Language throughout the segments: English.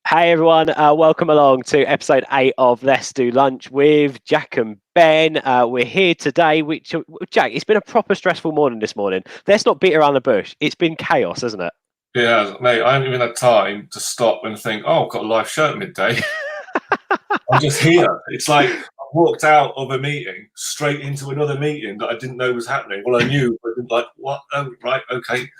Hey everyone, welcome along to episode 8 of Let's Do Lunch with Jack and Ben. We're here today, Jack, it's been a proper stressful morning this morning. Let's not beat around the bush. It's been chaos, hasn't it? Yeah, mate, I haven't even had time to stop and think, oh, I've got a live show at midday. I'm just here. It's like I walked out of a meeting straight into another meeting that I didn't know was happening. Well, I knew, but like, what? Oh, right, okay.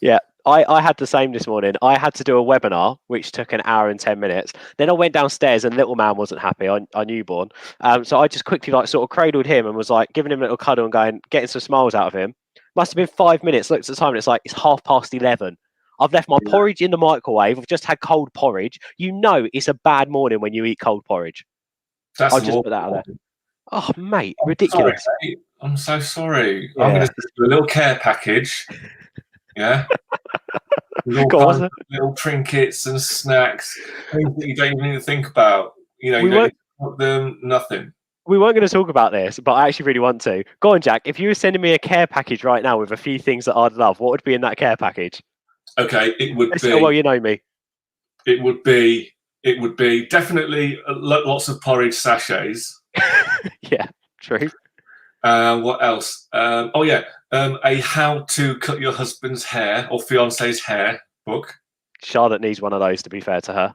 Yeah, I had the same this morning. I had to do a webinar, which took an hour and 10 minutes. Then I went downstairs and little man wasn't happy, our newborn. So I just quickly sort of cradled him and was like giving him a little cuddle and getting some smiles out of him. Must have been 5 minutes. Looked at the time and it's 11:30. I've left my porridge in the microwave. I've just had cold porridge. You know it's a bad morning when you eat cold porridge. I'll just put that out there. Oh, mate, ridiculous. Sorry, mate. I'm so sorry. Yeah. I'm going to do a little care package. Yeah. Little trinkets and snacks, things that you don't even need to think about. You know, you don't need to cook them, nothing. We weren't going to talk about this, but I actually really want to. Go on, Jack. If you were sending me a care package right now with a few things that I'd love, what would be in that care package? Okay, it would be. Well, you know me. It would be definitely lots of porridge sachets. Yeah, true. What else? A how to cut your husband's hair or fiance's hair book. Charlotte needs one of those, to be fair to her.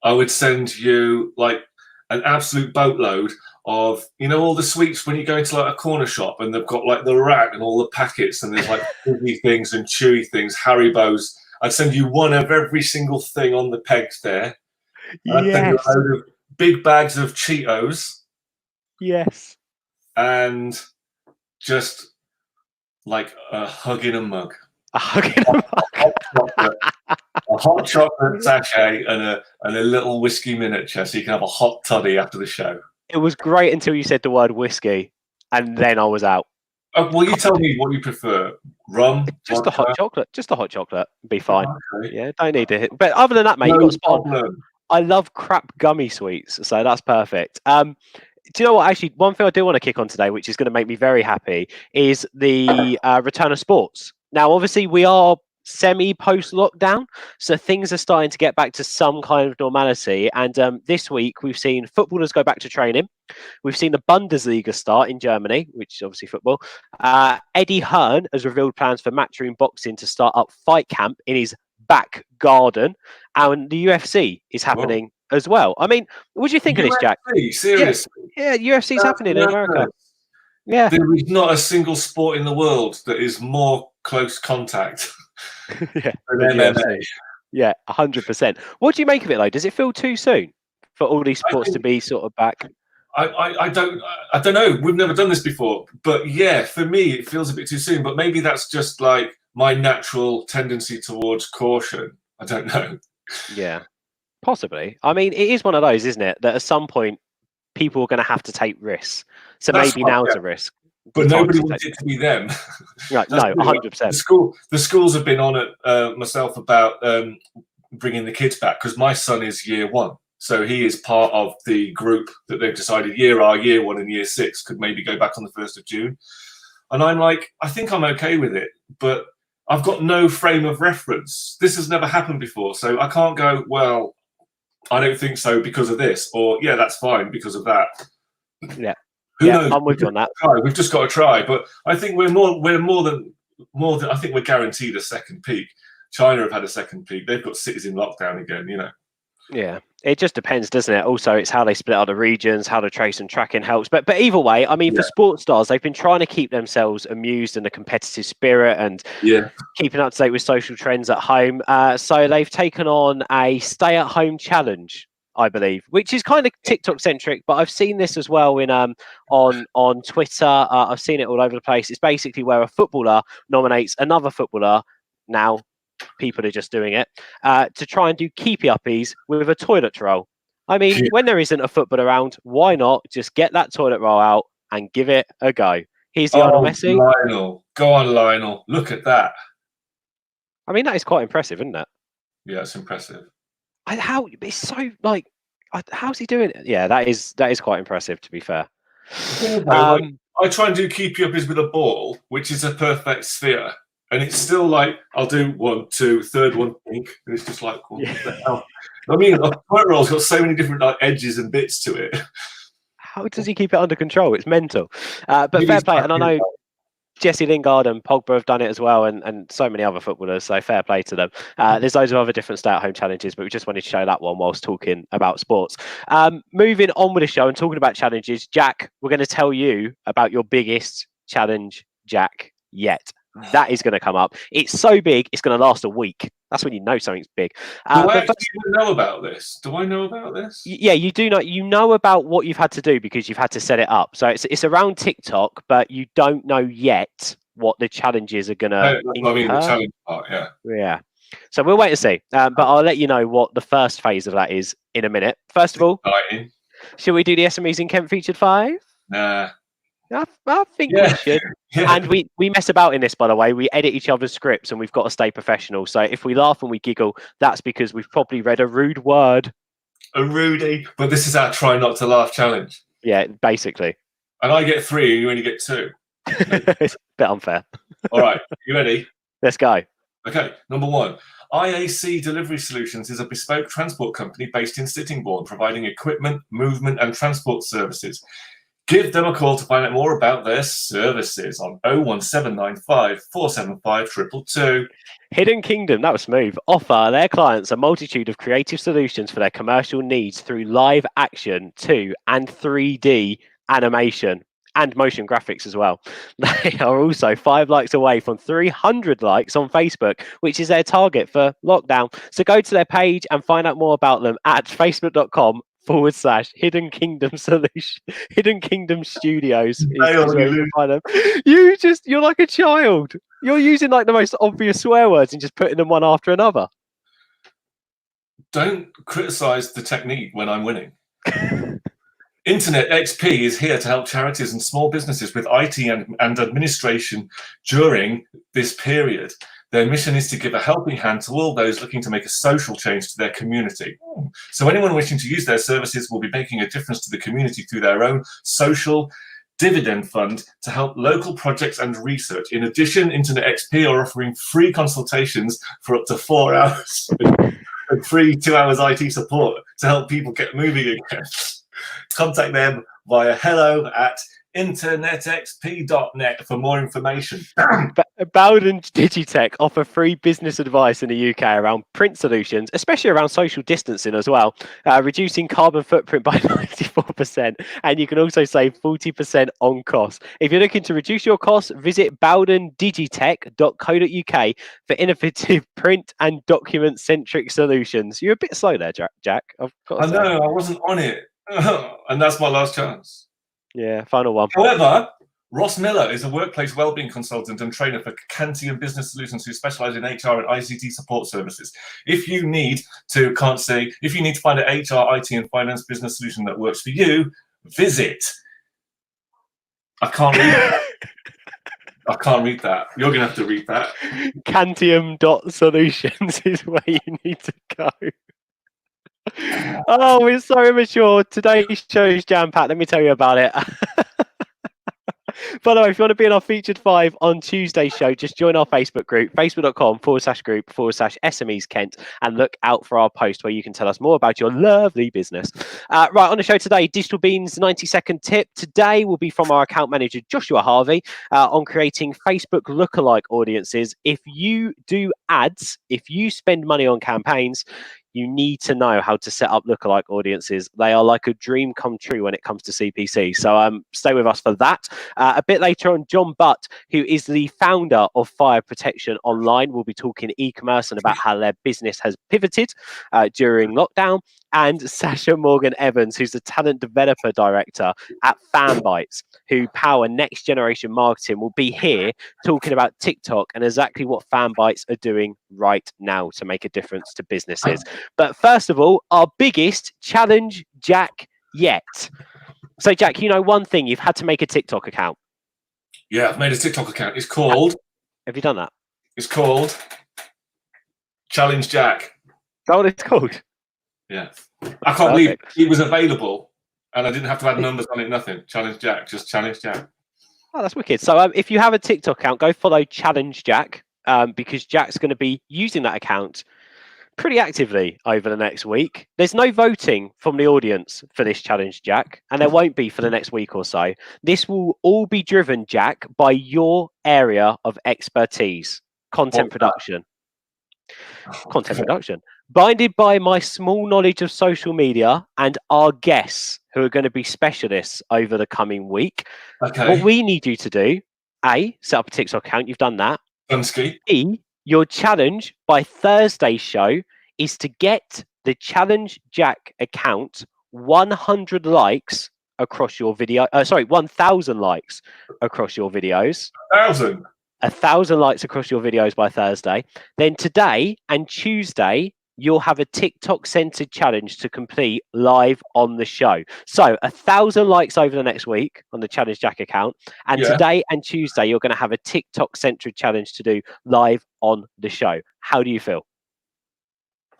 I would send you like an absolute boatload of, you know, all the sweets when you go into like a corner shop and they've got like the rack and all the packets and there's like fizzy things and chewy things, Haribos. I'd send you one of every single thing on the pegs there. I'd send you a load of big bags of Cheetos. Yes. And just like a hug in a mug. A hug in a mug. A hot chocolate sachet and a little whiskey miniature so you can have a hot toddy after the show. It was great until you said the word whiskey and then I was out. Well, you tell me what you prefer. Rum? Just vodka? A hot chocolate. Just a hot chocolate. Be fine. Okay. Yeah, don't need to hit. But other than that, mate, you got spot on. I love crap gummy sweets, so that's perfect. Do you know what? Actually, one thing I do want to kick on today, which is going to make me very happy, is the return of sports. Now, obviously, we are semi-post-lockdown, so things are starting to get back to some kind of normality. And this week, we've seen footballers go back to training. We've seen the Bundesliga start in Germany, which is obviously football. Eddie Hearn has revealed plans for Matchroom Boxing to start up Fight Camp in his back garden, and the UFC is happening as well. I mean, what do you think of this, Jack? Seriously? Yeah, UFC's happening in America. Yeah. There is not a single sport in the world that is more close contact than MMA. Yeah, 100%. What do you make of it, though? Does it feel too soon for all these sports to be sort of back? I don't know. We've never done this before. But yeah, for me, it feels a bit too soon. But maybe that's just like my natural tendency towards caution. I don't know. Yeah, possibly. I mean, it is one of those, isn't it? That at some point, people are going to have to take risks. So maybe now's a risk. But nobody wants it to be them. Right, no, 100%. The schools have been on it myself about bringing the kids back because my son is year 1. So he is part of the group that they've decided year 1 and year 6 could maybe go back on the 1st of June. And I'm like, I think I'm okay with it, but I've got no frame of reference. This has never happened before. So I can't go, well, I don't think so because of this, or yeah, that's fine because of that. Yeah. Who knows? I'm with you on that. We've just got to try. But I think we're more than I think we're guaranteed a second peak. China have had a second peak. They've got cities in lockdown again, you know. Yeah, it just depends, doesn't it? Also, it's how they split out the regions, how the trace and tracking helps. But either way, I mean, for sports stars, they've been trying to keep themselves amused in a competitive spirit and keeping up to date with social trends at home. So they've taken on a stay-at-home challenge, I believe, which is kind of TikTok centric, but I've seen this as well in on Twitter. I've seen it all over the place. It's basically where a footballer nominates another footballer. Now people are just doing it to try and do keepy uppies with a toilet roll. I mean, when there isn't a football around, why not just get that toilet roll out and give it a go? Here's the Lionel Messi. Lionel, go on, Lionel. Look at that. I mean, that is quite impressive, isn't it? Yeah, it's impressive. How it's so like, how's he doing it? Yeah, that is quite impressive, to be fair. I try and do keepy uppies with a ball, which is a perfect sphere. And it's still like, I'll do 1, 2, third one, pink. And it's just like, what the hell? I mean, a toilet roll's got so many different like edges and bits to it. How does he keep it under control? It's mental. But fair play. And I know Jesse Lingard and Pogba have done it as well, and so many other footballers, so fair play to them. There's loads of other different stay-at-home challenges, but we just wanted to show that one whilst talking about sports. Moving on with the show and talking about challenges, Jack, we're going to tell you about your biggest challenge, Jack, yet. That is going to come up. It's so big, it's going to last a week. That's when you know something's big. Do I actually know about this? Do I know about this? Yeah, you do know. You know about what you've had to do because you've had to set it up. So it's around TikTok, but you don't know yet what the challenges are going to. I mean, the challenge part, yeah. Yeah. So we'll wait and see. But I'll let you know what the first phase of that is in a minute. First of all, shall we do the SMEs in Kent featured 5? Nah. I think we should. Yeah. And we mess about in this, by the way. We edit each other's scripts and we've got to stay professional. So if we laugh and we giggle, that's because we've probably read a rude word. A Rudy. But this is our try not to laugh challenge. Yeah, basically. And I get 3 and you only get 2. It's a bit unfair. All right. You ready? Let's go. Okay. Number 1. IAC Delivery Solutions is a bespoke transport company based in Sittingbourne, providing equipment, movement and transport services. Give them a call to find out more about their services on 01795 475 222. Hidden Kingdom, that was smooth, offer their clients a multitude of creative solutions for their commercial needs through live action, 2 and 3D animation and motion graphics as well. They are also 5 likes away from 300 likes on Facebook, which is their target for lockdown. So go to their page and find out more about them at facebook.com/Hidden Kingdom Solution, Hidden Kingdom Studios. You're like a child. You're using like the most obvious swear words and just putting them one after another. Don't criticize the technique when I'm winning. Internet XP is here to help charities and small businesses with IT and administration during this period. Their mission is to give a helping hand to all those looking to make a social change to their community. So anyone wishing to use their services will be making a difference to the community through their own social dividend fund to help local projects and research. In addition, Internet XP are offering free consultations for up to 4 hours and free 2 hours IT support to help people get moving again. Contact them via hello@internetxp.net for more information. Bowden Digitech offer free business advice in the UK around print solutions, especially around social distancing as well, reducing carbon footprint by 94%. And you can also save 40% on costs. If you're looking to reduce your costs, visit bowdendigitech.co.uk for innovative print and document-centric solutions. You're a bit slow there, Jack. I know, I wasn't on it. And that's my last chance. Yeah, final one. However, Ross Miller is a workplace wellbeing consultant and trainer for Cantium Business Solutions who specialize in HR and ICT support services. If you need to find an HR, IT and finance business solution that works for you, visit. I can't read that. I can't read that. You're going to have to read that. Cantium.solutions is where you need to go. Oh, we're so immature. Today's show is jam-packed. Let me tell you about it. By the way, if you want to be in our featured 5 on Tuesday's show, just join our Facebook group, facebook.com/group/SMEs Kent, and look out for our post where you can tell us more about your lovely business. Right, on the show today, Digital Beans 90-second tip. Today will be from our account manager, Joshua Harvey, on creating Facebook lookalike audiences. If you do ads, if you spend money on campaigns, you need to know how to set up lookalike audiences. They are like a dream come true when it comes to CPC. So stay with us for that. A bit later on, Jon Butt, who is the founder of Fire Protection Online, will be talking e-commerce and about how their business has pivoted during lockdown. And Sasha Morgan-Evans, who's the talent developer director at Fanbytes, who power next generation marketing, will be here talking about TikTok and exactly what Fanbytes are doing right now to make a difference to businesses. But first of all, our biggest challenge, Jack, yet. So, Jack, you know one thing, you've had to make a TikTok account. Yeah, I've made a TikTok account. It's called... Have you done that? It's called Challenge Jack. Is that what it's called? Yeah. I can't believe it was available and I didn't have to add numbers on it, nothing. Challenge Jack, just Challenge Jack. Oh, that's wicked. So if you have a TikTok account, go follow Challenge Jack. because Jack's going to be using that account pretty actively over the next week. There's no voting from the audience for this challenge, Jack, and there won't be for the next week or so. This will all be driven, Jack, by your area of expertise, content production. Content production. Binded by my small knowledge of social media and our guests who are going to be specialists over the coming week. Okay. What we need you to do, A, set up a TikTok account. You've done that. B, your challenge by Thursday's show is to get the Challenge Jack account 100 likes across your video. 1,000 likes across your videos. 1,000 likes across your videos by Thursday. Then today and Tuesday, you'll have a TikTok centered challenge to complete live on the show. So 1,000 likes over the next week on the Challenge Jack account. And today and Tuesday, you're going to have a TikTok centered challenge to do live on the show. How do you feel?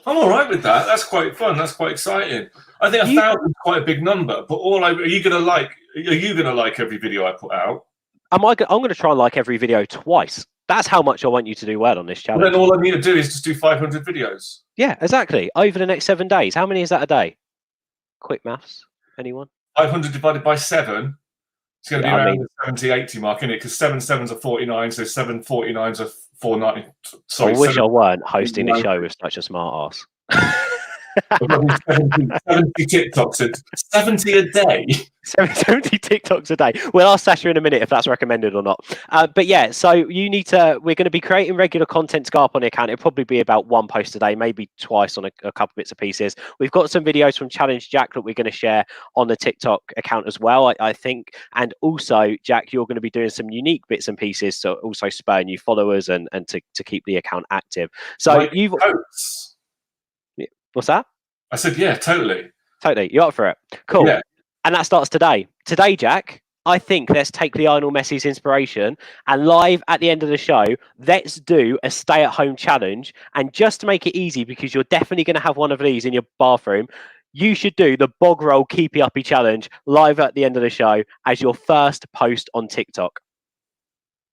I'm all right with that. That's quite fun. That's quite exciting. I think 1,000 is quite a big number. But are you going to like every video I put out? I'm going to try and like every video twice. That's how much I want you to do well on this challenge. Well, then all I need to do is just do 500 videos. Yeah, exactly. Over the next 7 days. How many is that a day? Quick maths. Anyone? 500 divided by 7. It's going to be around the 70, 80 mark, isn't it? Because 7 sevens are 49, so 7 49s are 490. Sorry, I wish I weren't hosting the show with such a smart ass. 70 TikToks, 70 a day. 70 TikToks a day. We'll ask Sasha in a minute if that's recommended or not. But yeah, so we're going to be creating regular content to go up on the account. It'll probably be about 1 post a day, maybe twice on a couple bits of pieces. We've got some videos from Challenge Jack that we're going to share on the TikTok account as well, I think. And also, Jack, you're going to be doing some unique bits and pieces to also spur new followers and to keep the account active. So What's that? I said, yeah, totally. Totally. You're up for it. Cool. Yeah. And that starts today. Today, Jack, I think let's take the Lionel Messi's inspiration and live at the end of the show, let's do a stay-at-home challenge. And just to make it easy, because you're definitely going to have one of these in your bathroom, you should do the bog roll keepy uppy challenge live at the end of the show as your first post on TikTok.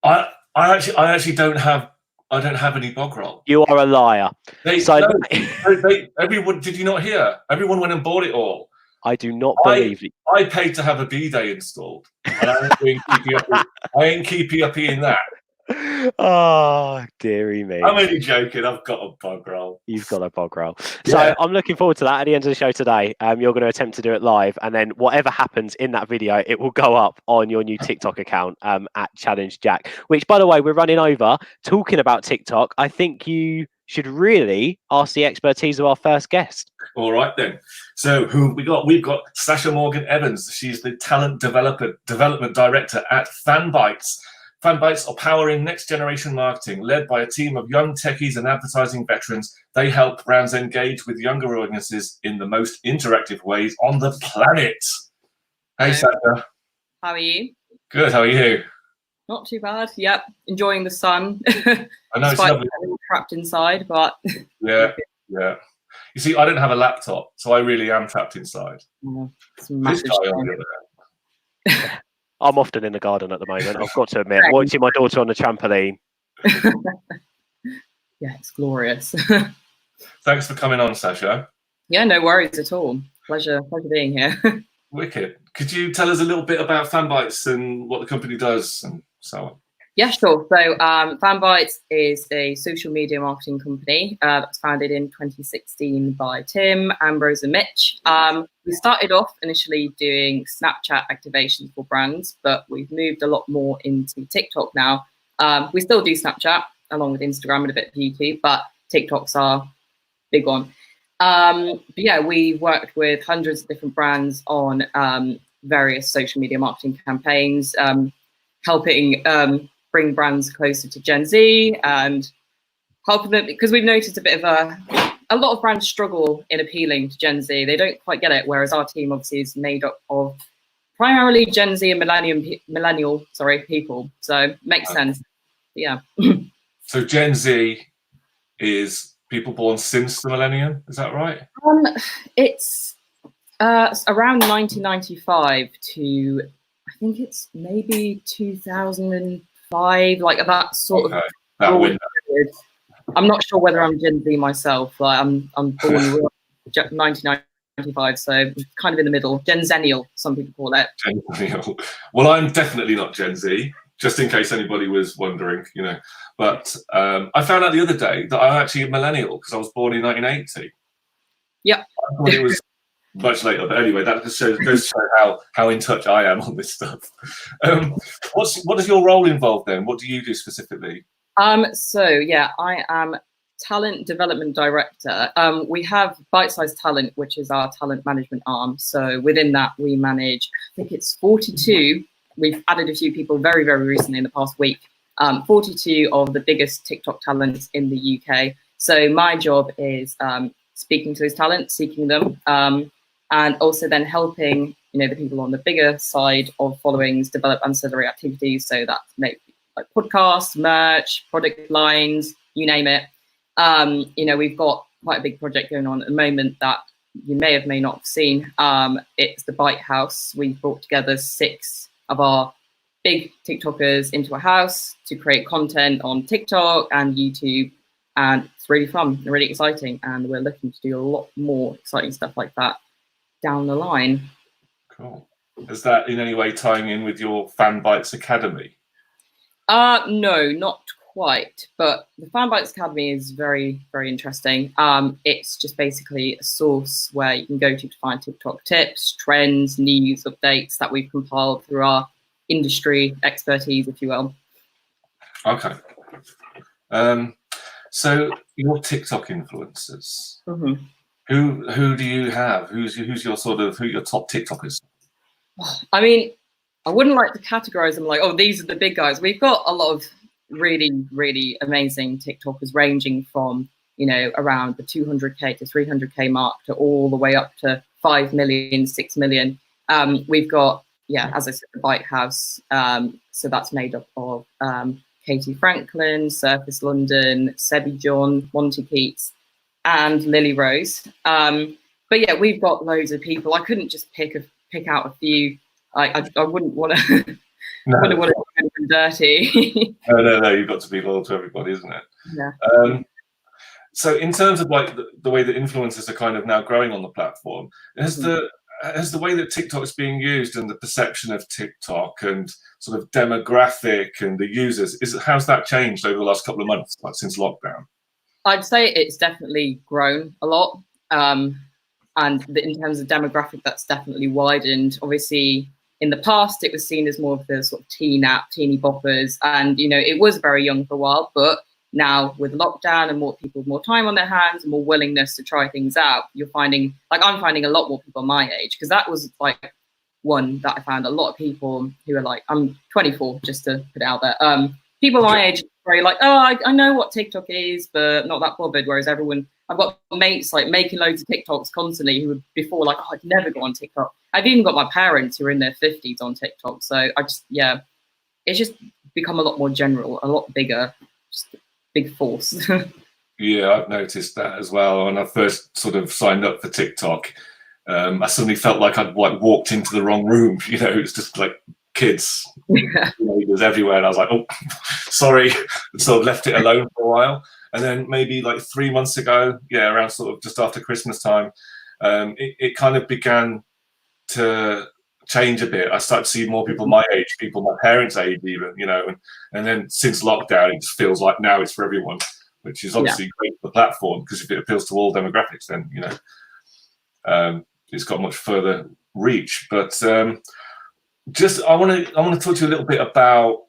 I actually don't have any bog roll. You are a liar. Everyone, did you not hear? Everyone went and bought it all. I do not believe it. I paid to have a bidet installed. And I ain't keepy uppy in that. Oh, dearie me. I'm only joking. I've got a bog roll. You've got a bog roll. So I'm looking forward to that at the end of the show today. You're going to attempt to do it live. And then whatever happens in that video, it will go up on your new TikTok account at Challenge Jack, which, by the way, we're running over. Talking about TikTok, I think you should really ask the expertise of our first guest. All right, then. So who have we got? We've got Sasha Morgan Evans. She's the Talent Development Director at FanBytes. FanBytes are powering next generation marketing, led by a team of young techies and advertising veterans. They help brands engage with younger audiences in the most interactive ways on the planet. Hey, Sasha. How are you? Good. How are you? Not too bad. Yep, enjoying the sun. I know it's lovely. Trapped inside, but yeah. You see, I don't have a laptop, so I really am trapped inside. This guy on the other hand. I'm often in the garden at the moment. I've got to admit, watching my daughter on the trampoline. Yeah, it's glorious. Thanks for coming on, Sasha. Yeah, no worries at all. Pleasure being here. Wicked. Could you tell us a little bit about FanBytes and what the company does and so on? Yeah, sure. So FanBytes is a social media marketing company that was founded in 2016 by Tim, Ambrose and Mitch. We started off initially doing Snapchat activations for brands, but we've moved a lot more into TikTok now. We still do Snapchat along with Instagram and a bit of YouTube, but TikToks are big one. But yeah, we worked with hundreds of different brands on various social media marketing campaigns, helping bring brands closer to Gen Z and helping them, because we've noticed a bit of a lot of brands struggle in appealing to Gen Z. They don't quite get it, whereas our team obviously is made up of primarily Gen Z and millennial people. So makes sense. Yeah. So Gen Z is people born since the millennium, is that right? It's around 1995 to, I think it's maybe 2005, like that sort of that window. I'm not sure whether I'm Gen Z myself. Like I'm born 1995, so kind of in the middle. Gen Zennial, some people call it. Gen Zennial. Well, I'm definitely not Gen Z, just in case anybody was wondering, you know. But I found out the other day that I'm actually a millennial because I was born in 1980. Yep. I thought it was much later, but anyway, that just goes to show how in touch I am on this stuff. What is your role involved then? What do you do specifically? So yeah, I am talent development director. We have Bite Size Talent, which is our talent management arm. So within that, we manage, I think it's 42. We've added a few people very, very recently in the past week. 42 of the biggest TikTok talents in the UK. So my job is speaking to those talents, seeking them, and also then helping, you know, the people on the bigger side of followings develop ancillary activities. So that's maybe like podcasts, merch, product lines, you name it. You know, we've got quite a big project going on at the moment that you may not have seen. It's the Bite House. We brought together 6 of our big TikTokers into a house to create content on TikTok and YouTube. And it's really fun, really exciting. And we're looking to do a lot more exciting stuff like that down the line. Cool. Is that in any way tying in with your Fan Bites Academy? No, not quite. But the Fan Bites Academy is very, very interesting. It's just basically a source where you can go to find TikTok tips, trends, news, updates that we've compiled through our industry expertise, if you will. Okay. So your TikTok influencers, Mm-hmm. who do you have? Who's your who your top TikTokers? I mean, I wouldn't like to categorize them like, oh, these are the big guys. We've got a lot of really, really amazing TikTokers ranging from, you know, around the 200K to 300K mark to all the way up to 5 million, 6 million. We've got, yeah, as I said, the Bite House. So that's made up of Katie Franklin, Surface London, Sebi John, Monty Keats, and Lily Rose. But yeah, we've got loads of people. I couldn't just pick out a few. I wouldn't want to. No. Wouldn't want to do anything dirty. No. You've got to be loyal to everybody, isn't it? Yeah. So in terms of like the way that influencers are kind of now growing on the platform, has the way that TikTok is being used and the perception of TikTok and sort of demographic and the users, how's that changed over the last couple of months, like since lockdown? I'd say it's definitely grown a lot. And in terms of demographic, that's definitely widened. Obviously, in the past, it was seen as more of the sort of teen app, teeny boppers. And, you know, it was very young for a while, but now with lockdown and more people with more time on their hands and more willingness to try things out, you're finding, like I'm finding a lot more people my age, because that was like one that I found a lot of people who are like, I'm 24, just to put it out there. People my age very like, oh, I know what TikTok is, but not that bothered. Whereas everyone, I've got mates like making loads of TikToks constantly who were before like, oh, I'd never go on TikTok. I've even got my parents who are in their 50s on TikTok. So I just, yeah, it's just become a lot more general, a lot bigger, just a big force. Yeah, I've noticed that as well. When I first sort of signed up for TikTok, I suddenly felt like I'd like walked into the wrong room. You know, it's just like kids, neighbors everywhere, and I was like, oh, sorry, and sort of left it alone for a while. And then maybe like 3 months ago, yeah, around sort of just after Christmas time, it kind of began to change a bit. I started to see more people my age, people my parents' age even, you know, and then since lockdown, it just feels like now it's for everyone, which is obviously great for the platform, because if it appeals to all demographics, then, you know, it's got much further reach. But just I want to talk to you a little bit about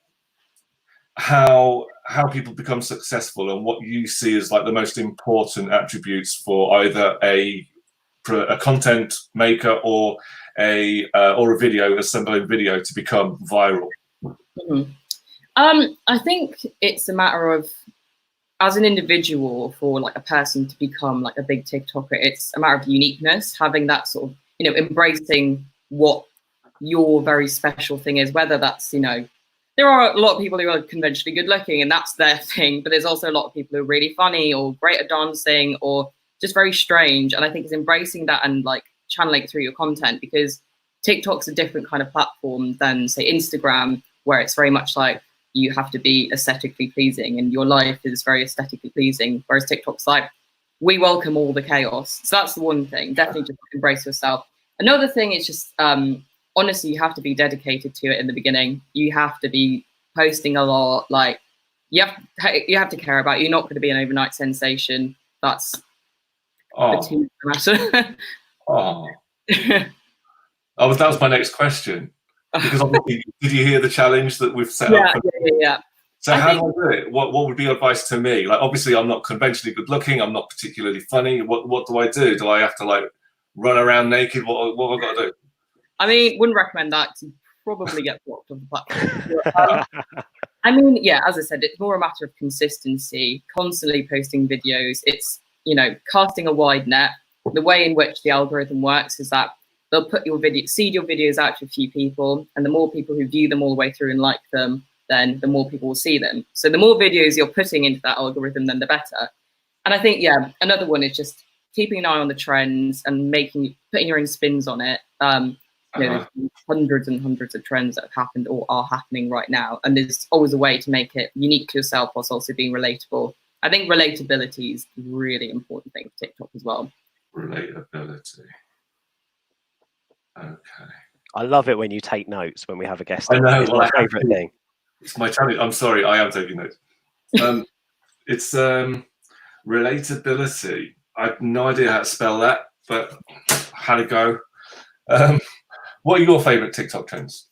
how people become successful and what you see as like the most important attributes for either a content maker or a video, assembling video to become viral. Mm-hmm. I think it's a matter of, as an individual, for like a person to become like a big TikToker, it's a matter of uniqueness, having that sort of, you know, embracing what your very special thing is, whether that's, you know, there are a lot of people who are conventionally good looking and that's their thing, but there's also a lot of people who are really funny or great at dancing or just very strange. And I think it's embracing that and like channeling it through your content, because TikTok's a different kind of platform than say Instagram, where it's very much like you have to be aesthetically pleasing, and your life is very aesthetically pleasing. Whereas TikTok's like, we welcome all the chaos. So that's the one thing. Definitely just embrace yourself. Another thing is just, honestly, you have to be dedicated to it in the beginning. You have to be posting a lot. Like, you have to care about it. You're not going to be an overnight sensation. That's the matter. That was my next question. Because obviously, did you hear the challenge that we've set up? Yeah. So how do I do it? What would be your advice to me? Like, obviously, I'm not conventionally good looking. I'm not particularly funny. What do I do? Do I have to like run around naked? What have I got to do? I mean, wouldn't recommend that. You probably get blocked off the platform. I mean, yeah, as I said, it's more a matter of consistency, constantly posting videos. It's, you know, casting a wide net. The way in which the algorithm works is that they'll put your seed your videos out to a few people, and the more people who view them all the way through and like them, then the more people will see them. So the more videos you're putting into that algorithm, then the better. And I think, yeah, another one is just keeping an eye on the trends and putting your own spins on it. You know, there's hundreds and hundreds of trends that have happened or are happening right now, and there's always a way to make it unique to yourself whilst also being relatable. I think relatability is a really important thing for TikTok as well. Relatability. Okay. I love it when you take notes when we have a guest. I know. It's my favourite thing. It's my challenge. I'm sorry, I am taking notes. It's relatability. I have no idea how to spell that, but how to go. What are your favourite TikTok trends?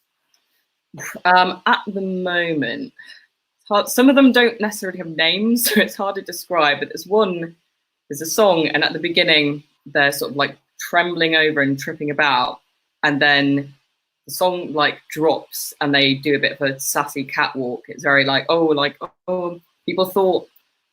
At the moment, some of them don't necessarily have names, so it's hard to describe. But there's a song, and at the beginning, they're sort of like trembling over and tripping about, and then the song like drops, and they do a bit of a sassy catwalk. It's very like, oh, people thought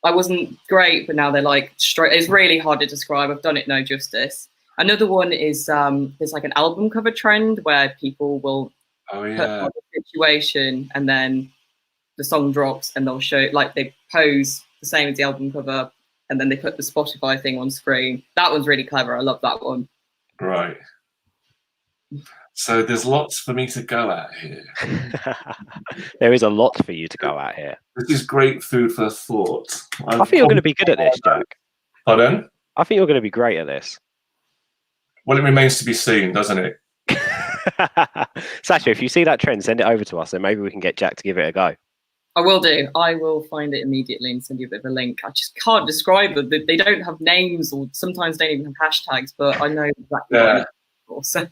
I wasn't great, but now they're like straight. It's really hard to describe. I've done it no justice. Another one is there's like an album cover trend where people will put on a situation, and then the song drops, and they'll show like they pose the same as the album cover, and then they put the Spotify thing on screen. That one's really clever. I love that one. Right. So there's lots for me to go at here. There is a lot for you to go at here. This is great food for thought. I think you're going to be good at this, Jack. Pardon? I think you're going to be great at this. Well, it remains to be seen, doesn't it? Sasha, if you see that trend, send it over to us, and maybe we can get Jack to give it a go. I will do. I will find it immediately and send you a bit of a link. I just can't describe them. They don't have names, or sometimes don't even have hashtags, but I know exactly what I'm so.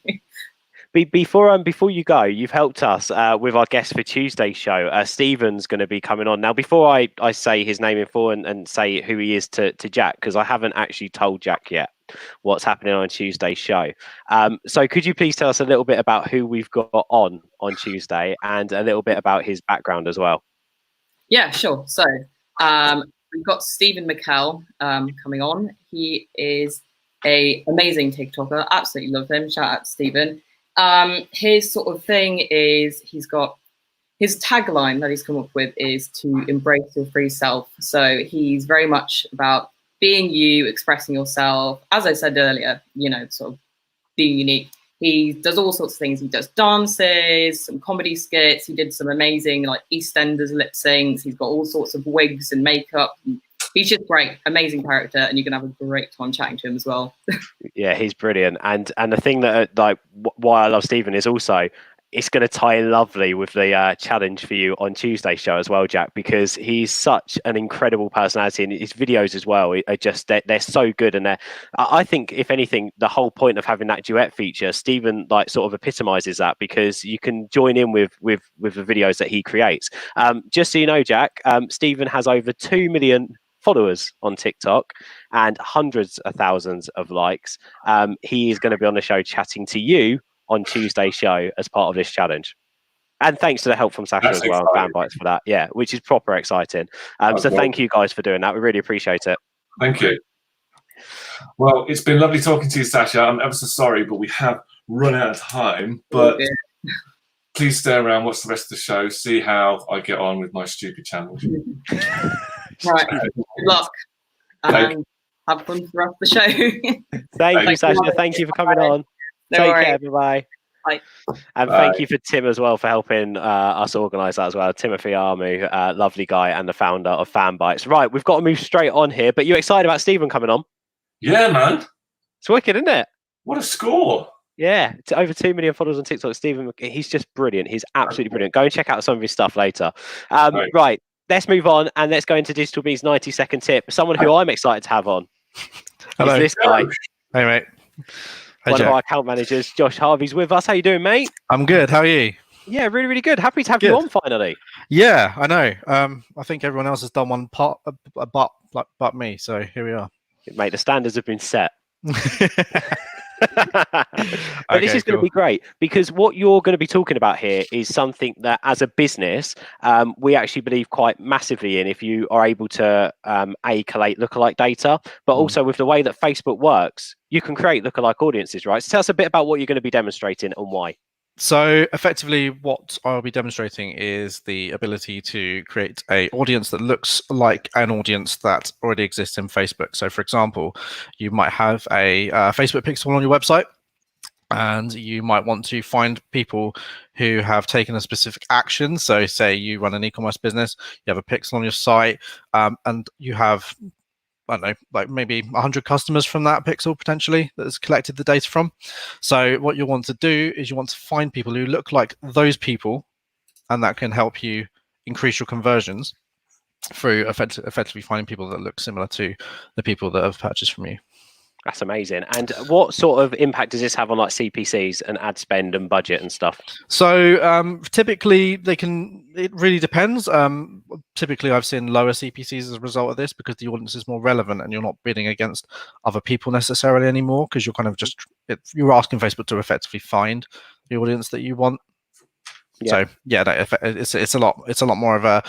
Before you go, you've helped us with our guest for Tuesday's show. Stephen's going to be coming on. Now, before I say his name in full and say who he is to Jack, because I haven't actually told Jack yet what's happening on Tuesday's show. So could you please tell us a little bit about who we've got on Tuesday, and a little bit about his background as well? Yeah, sure. So we've got Stephen McKell coming on. He is an amazing TikToker. Absolutely love him. Shout out to Stephen. His sort of thing is he's got his tagline that he's come up with is to embrace your free self. So he's very much about being you, expressing yourself. As I said earlier, you know, sort of being unique. He does all sorts of things. He does dances, some comedy skits. He did some amazing like EastEnders lip syncs. He's got all sorts of wigs and makeup. He's just great, amazing character, and you're gonna have a great time chatting to him as well. Yeah, he's brilliant, and the thing that like why I love Stephen is also it's going to tie in lovely with the challenge for you on Tuesday's show as well, Jack, because he's such an incredible personality, and his videos as well are just they're so good, and I think if anything, the whole point of having that duet feature, Stephen like sort of epitomizes that, because you can join in with the videos that he creates. Just so you know, Jack, Stephen has over 2 million followers on TikTok and hundreds of thousands of likes. He is going to be on the show chatting to you on Tuesday's show as part of this challenge. And thanks to the help from Sasha as well, and Fan Bites for that. Yeah, which is proper exciting. So thank you guys for doing that. We really appreciate it. Thank you. Well, it's been lovely talking to you, Sasha. I'm ever so sorry, but we have run out of time. But please stay around, watch the rest of the show, see how I get on with my stupid challenge. Right. Good luck. And have fun throughout the show. Thank you, Sasha. Thank you for coming on. No Take worries. care. Bye-bye. Bye. And thank you for Tim as well for helping us organise that as well. Timothy Armu, lovely guy and the founder of Fanbytes. Right, we've got to move straight on here. But you excited about Stephen coming on? Yeah, man. It's wicked, isn't it? What a score. Yeah, over 2 million followers on TikTok. Stephen, he's just brilliant. He's absolutely brilliant. Go and check out some of his stuff later. Right, let's move on and let's go into Digital Beans 90-second tip. Someone who I'm excited to have on is this guy. Hey, mate. Hey, One Jack. of our account managers, Josh Harvey's with us. How you doing, mate? I'm good. How are you? Yeah, really, really good. Happy to have you on finally. Yeah, I know. I think everyone else has done one part, but me. So here we are. Mate, the standards have been set. But this is going to be great because what you're going to be talking about here is something that as a business we actually believe quite massively in if you are able to collate lookalike data, but also with the way that Facebook works, you can create lookalike audiences, right? So tell us a bit about what you're going to be demonstrating and why. So effectively what I'll be demonstrating is the ability to create an audience that looks like an audience that already exists in Facebook. So for example, you might have a Facebook pixel on your website and you might want to find people who have taken a specific action. So say you run an e-commerce business, you have a pixel on your site and you have, I don't know, like maybe 100 customers from that pixel potentially that has collected the data from. So what you want to do is you want to find people who look like those people, and that can help you increase your conversions through effectively finding people that look similar to the people that have purchased from you. That's amazing. And what sort of impact does this have on like CPCs and ad spend and budget and stuff? So typically it really depends. Typically I've seen lower CPCs as a result of this because the audience is more relevant and you're not bidding against other people necessarily anymore because you're kind of you're asking Facebook to effectively find the audience that you want. Yeah. So yeah, it's a lot more of a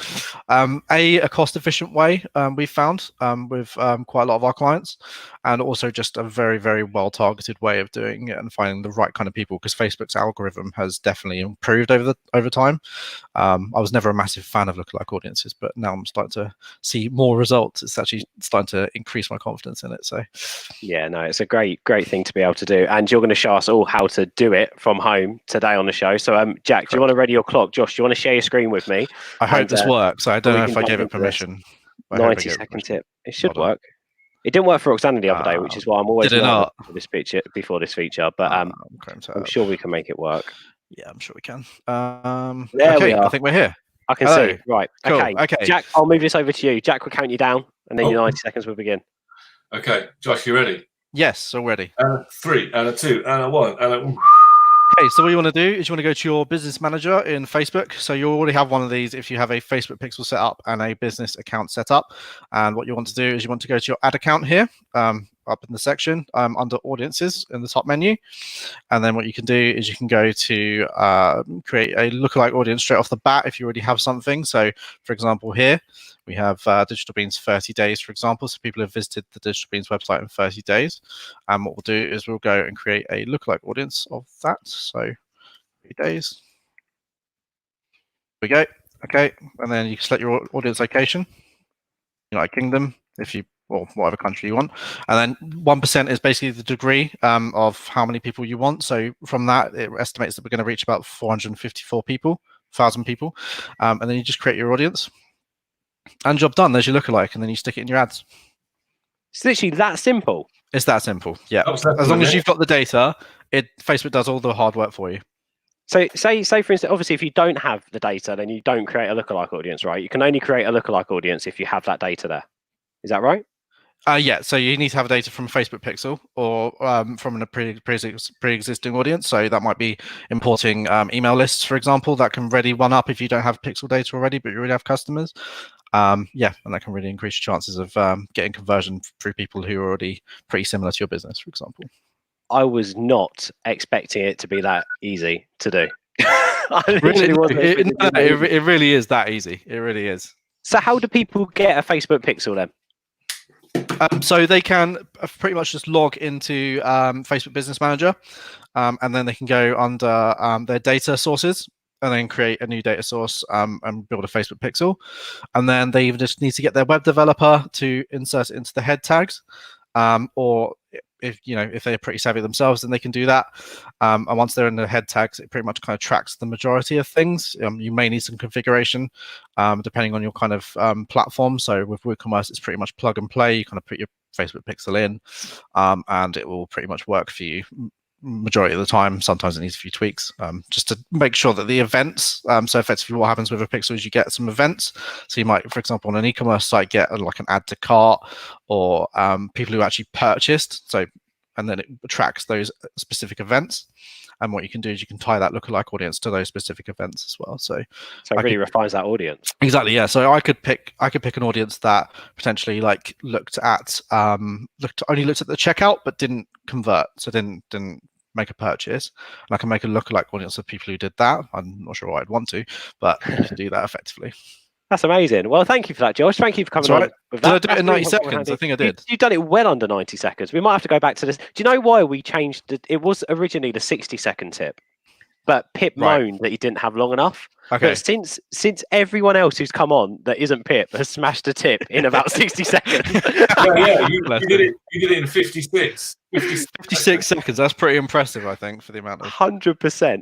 cost efficient way we've found with quite a lot of our clients, and also just a very, very well targeted way of doing it and finding the right kind of people, because Facebook's algorithm has definitely improved over time. I was never a massive fan of lookalike audiences, but now I'm starting to see more results. It's actually starting to increase my confidence in it. So yeah, no, it's a great thing to be able to do, and you're going to show us all how to do it from home today on the show. So Jack, Correct. Do you want to ready your clock? Josh, do you want to share your screen with me? I hope this works. I don't know if I gave it permission. 90-second tip. It should work. It didn't work for Roxanna the other day, which is why I'm always for this feature before this feature. But I'm sure we can make it work. Yeah, I'm sure we can. There we are. I think we're here. I can see. Right. Cool. Okay. Jack, I'll move this over to you. Jack will count you down, and then your 90 seconds will begin. Okay, Josh, you ready? Yes, already. 3, and a 2, and a 1, and a... Okay, so what you want to do is you want to go to your business manager in Facebook. So you already have one of these if you have a Facebook pixel set up and a business account set up. And what you want to do is you want to go to your ad account here, up in the section under audiences in the top menu. And then what you can do is you can go to create a lookalike audience straight off the bat if you already have something. So for example, here we have Digital Beans 30 days, for example. So people have visited the Digital Beans website in 30 days. And what we'll do is we'll go and create a lookalike audience of that. So 3 days. There we go. Okay. And then you can select your audience location, United Kingdom, or whatever country you want. And then 1% is basically the degree of how many people you want. So from that, it estimates that we're going to reach about 454,000 people. And then you just create your audience. And job done. There's your lookalike, and then you stick it in your ads. It's literally that simple. It's that simple. Yeah. As long as you've got the data, Facebook does all the hard work for you. So say for instance, obviously, if you don't have the data, then you don't create a lookalike audience, right? You can only create a lookalike audience if you have that data there. Is that right? Yeah. So you need to have data from a Facebook pixel or from a pre-existing audience. So that might be importing email lists, for example, that can ready one up if you don't have pixel data already, but you already have customers. Yeah, and that can really increase your chances of getting conversion through people who are already pretty similar to your business, for example. I was not expecting it to be that easy to do. It really is that easy. It really is. So how do people get a Facebook pixel then? So they can pretty much just log into Facebook Business Manager, and then they can go under their data sources and then create a new data source and build a Facebook pixel. And then they just need to get their web developer to insert it into the head tags, or if they're pretty savvy themselves, then they can do that. And once they're in the head tags, it pretty much kind of tracks the majority of things. You may need some configuration depending on your kind of platform. So with WooCommerce, it's pretty much plug and play. You kind of put your Facebook pixel in, and it will pretty much work for you majority of the time. Sometimes it needs a few tweaks just to make sure that the events, so effectively what happens with a pixel is you get some events. So you might, for example, on an e-commerce site, get like an add to cart, or people who actually purchased, and then it tracks those specific events. And what you can do is you can tie that lookalike audience to those specific events as well. So it really refines that audience. Exactly, yeah. So I could pick an audience that potentially like only looked at the checkout but didn't convert, so didn't make a purchase. And I can make a lookalike audience of people who did that. I'm not sure why I'd want to, but you can do that effectively. That's amazing. Well, thank you for that, Josh. Thank you for coming on with that. Did I do it in 90 seconds? I think I did. You've done it well under 90 seconds. We might have to go back to this. Do you know why we changed it? It was originally the 60-second tip, but Pip moaned that he didn't have long enough. Okay. But since everyone else who's come on that isn't Pip has smashed a tip in about 60 seconds. You did it in 56 seconds. That's pretty impressive, I think, for the amount of 100%.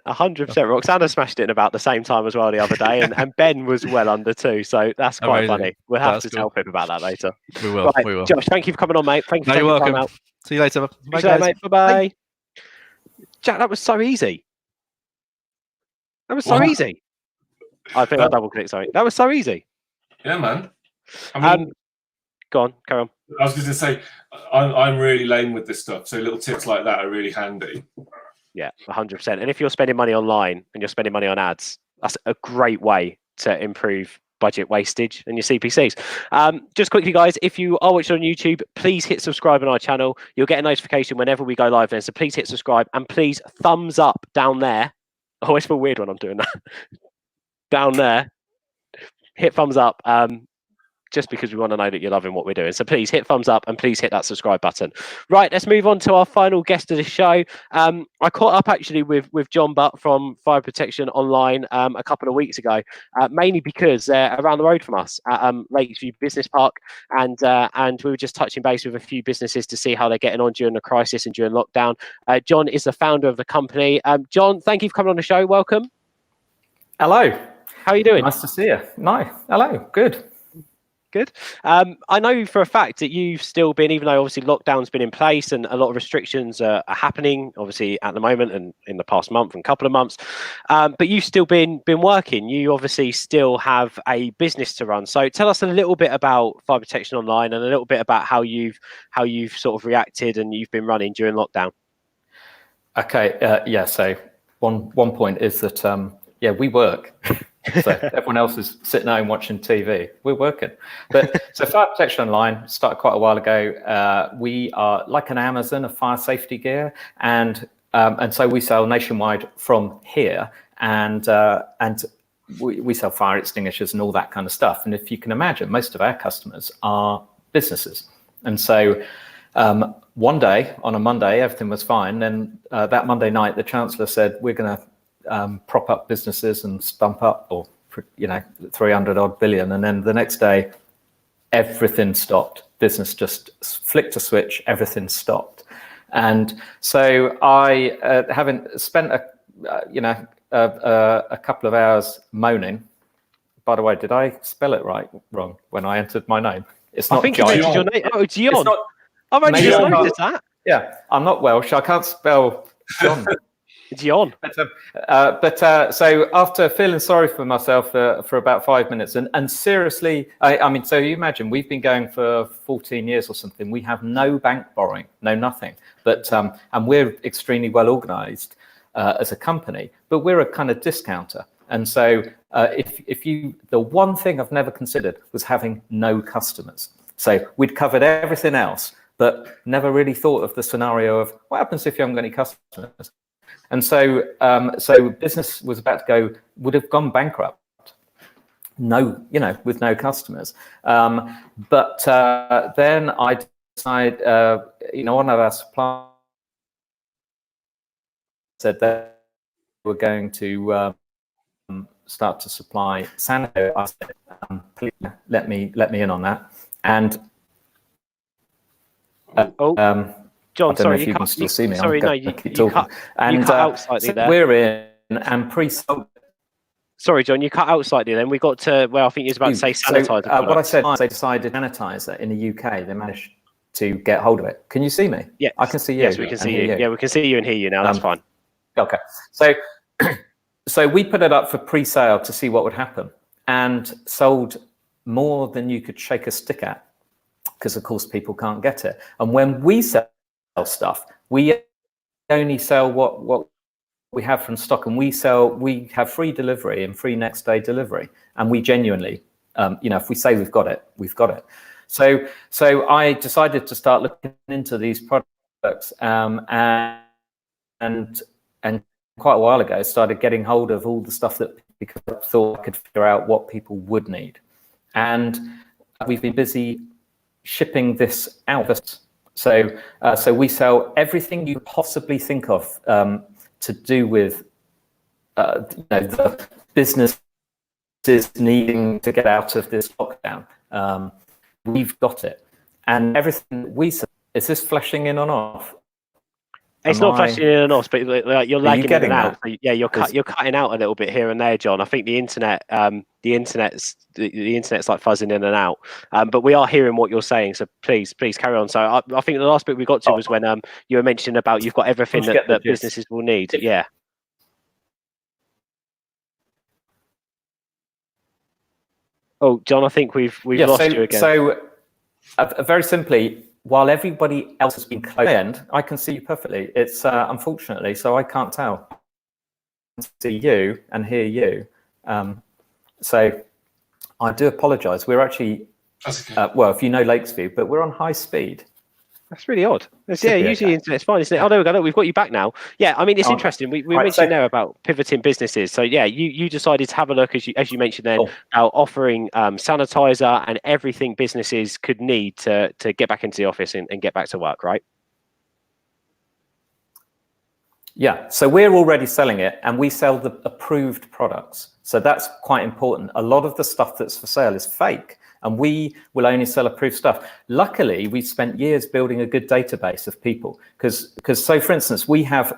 Roxana smashed it in about the same time as well the other day, and Ben was well under too. So that's quite funny. We'll have to tell Pip about that later. We will. Right, we will. Josh, thank you for coming on, mate. Thank you. You're welcome. Out. See you later. Bye, guys. Mate. Bye. Jack, that was so easy. That was so easy. I think I double clicked something. That was so easy. Yeah, man. I mean, go on, carry on. I was going to say, I'm really lame with this stuff, so little tips like that are really handy. Yeah, 100%. And if you're spending money online and you're spending money on ads, that's a great way to improve budget wastage and your CPCs. Just quickly, guys, if you are watching on YouTube, please hit subscribe on our channel. You'll get a notification whenever we go live then. So please hit subscribe, and please thumbs up down there. I always feel weird when I'm doing that. Down there, hit thumbs up, just because we want to know that you're loving what we're doing. So please hit thumbs up and please hit that subscribe button. Right, let's move on to our final guest of the show. I caught up actually with Jon Butt from Fire Protection Online a couple of weeks ago, mainly because they're around the road from us at Lakeview Business Park, and we were just touching base with a few businesses to see how they're getting on during the crisis and during lockdown. Jon is the founder of the company. Jon, thank you for coming on the show. Welcome. Hello. How are you doing? Nice to see you. No, hello. Good. I know for a fact that you've still been, even though obviously lockdown's been in place and a lot of restrictions are happening, obviously at the moment and in the past month and couple of months, but you've still been working. You obviously still have a business to run. So tell us a little bit about Fire Protection Online and a little bit about how you've sort of reacted and you've been running during lockdown. Okay. So one point is that we work. So everyone else is sitting home watching TV. We're working. But so Fire Protection Online started quite a while ago. We are like an Amazon of fire safety gear, and so we sell nationwide from here, and we sell fire extinguishers and all that kind of stuff. And if you can imagine, most of our customers are businesses, and so one day on a Monday, everything was fine. Then that Monday night, the Chancellor said, "We're going to prop up businesses and stump up, or 300 odd billion." And then the next day, everything stopped. Business just flicked a switch, everything stopped. And so I, having spent a couple of hours moaning. By the way, did I spell it wrong when I entered my name? It's not. I think you mentioned your name. Oh, it's Jon. I've only just noticed that. Yeah, I'm not Welsh. I can't spell Jon. Jon. So after feeling sorry for myself for about 5 minutes, and seriously, I mean, so you imagine we've been going for 14 years or something. We have no bank borrowing, no nothing. But and we're extremely well organised as a company, but we're a kind of discounter. And so the one thing I've never considered was having no customers. So we'd covered everything else, but never really thought of the scenario of what happens if you haven't got any customers. And so business was about to would have gone bankrupt. No, with no customers. But then I decided, one of our suppliers said that we were going to start to supply Sanito. I said, please let me in on that. And John, I don't know sorry, if you can still see me. Sorry, no, you cut out slightly so there. We're in and pre-sold. Sorry, John, you cut out slightly. Then we got to where I think you was about to say sanitizer. So, what I said was they decided sanitizer in the UK. They managed to get hold of it. Can you see me? Yeah, I can see you. Yes, we can see you. Yeah, we can see you and hear you now. That's fine. Okay, so we put it up for pre-sale to see what would happen, and sold more than you could shake a stick at, because of course people can't get it. And when we sell stuff, we only sell what we have from stock, and we have free delivery and free next day delivery, and we genuinely, if we say we've got it, we've got it. So I decided to start looking into these products, and quite a while ago started getting hold of all the stuff that because I thought I could figure out what people would need, and we've been busy shipping this out. So we sell everything you possibly think of to do with the businesses needing to get out of this lockdown. We've got it, and everything we sell. Is this flashing in and off? It's not flashing in and off, but like you're lagging in and out. That? Yeah, you're cutting out a little bit here and there, John. I think the internet's like fuzzing in and out. But we are hearing what you're saying, so please carry on. So I think the last bit we got to was when you were mentioning about you've got everything that businesses will need. Yeah. Oh, John, I think we've lost you again. So very simply, while everybody else has been closed, I can see you perfectly. It's unfortunately, so I can't tell. I can see you and hear you. So I do apologise. We're actually, well, if you know Lakesview, but we're on high speed. That's really odd. Usually internet's fine, isn't it? Oh, there we go. Look, we've got you back now. Yeah, I mean, it's interesting. We mentioned there about pivoting businesses. So yeah, you decided to have a look, as you mentioned then, about offering sanitizer and everything businesses could need to get back into the office and get back to work, right? Yeah, so we're already selling it, and we sell the approved products. So that's quite important. A lot of the stuff that's for sale is fake, and we will only sell approved stuff. Luckily, we've spent years building a good database of people, because so for instance, we have